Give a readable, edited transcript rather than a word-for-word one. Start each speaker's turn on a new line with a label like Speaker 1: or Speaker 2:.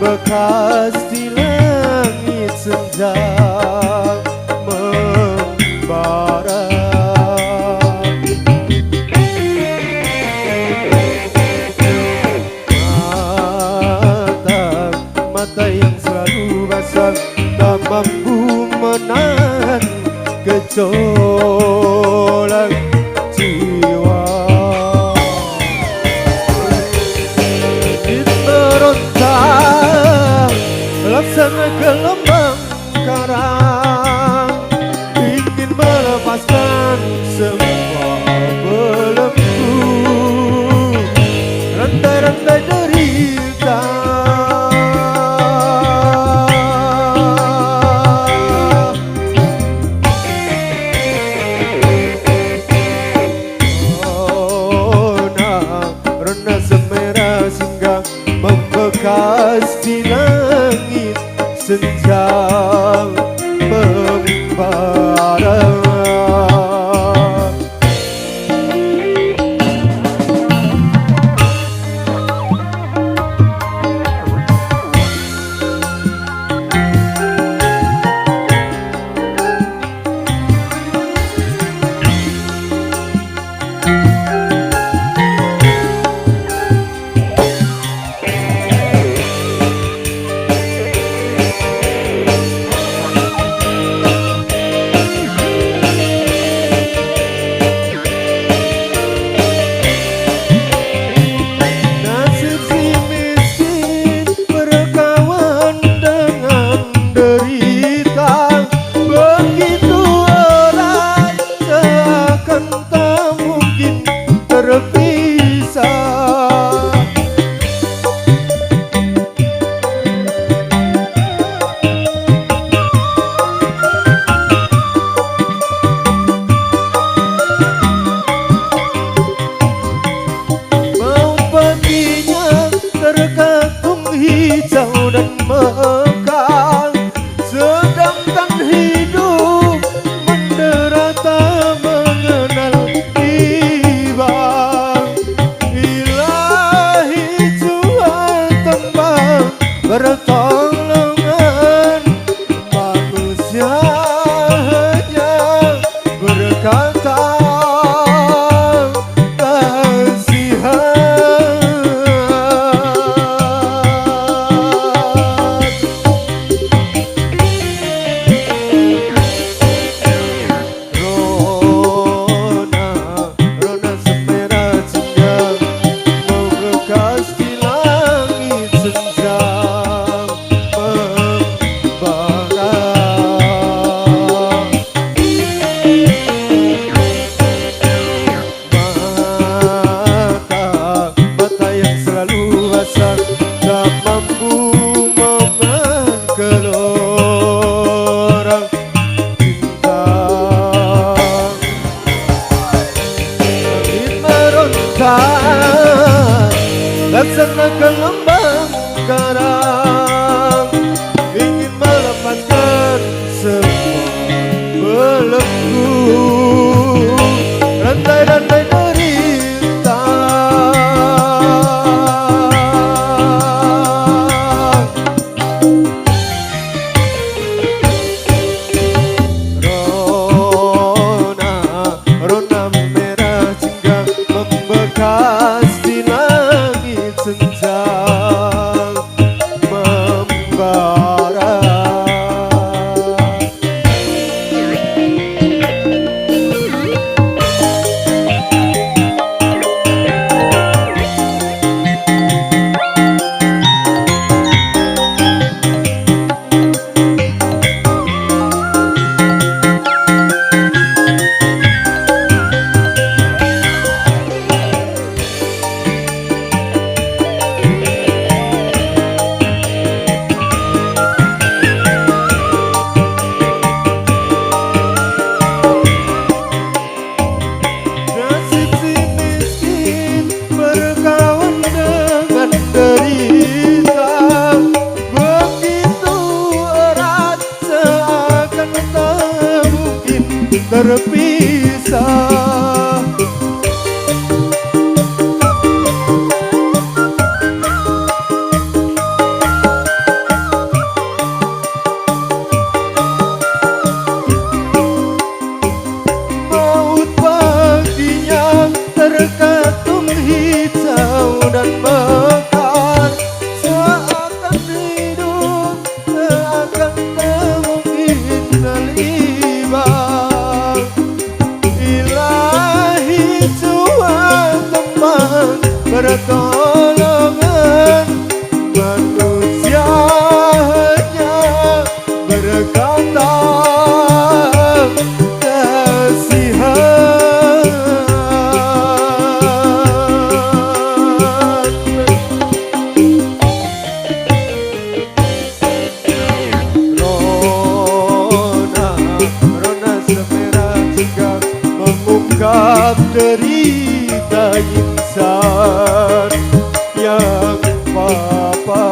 Speaker 1: Bekas di langit senja membara, mata yang selalu basah tak mampu menahan gejolak jiwa. Laksana gelombang karang ingin melepaskan semua belenggu, rantai-rantai derita. Rona semerah singgah membekas di langit senja membara. Hijau dan mekar, sedangkan hidup menderita mengenal iba. Ilahi Tuhan tembang pertolongan, manusia hanya berkata tak mampu memenggelorang cinta. Angin meronta laksana gelombang karang ingin melepaskan semua belenggu, rantai-rantai derita. Membekas di langit senja terpisah. Maut paginya terkatung hijau dan mekar, seakan hidup seakan temungkin terlibat. Ilahi Tuhan teman pertolongan, manusia hanya berkata mengungkap derita insan yang papa.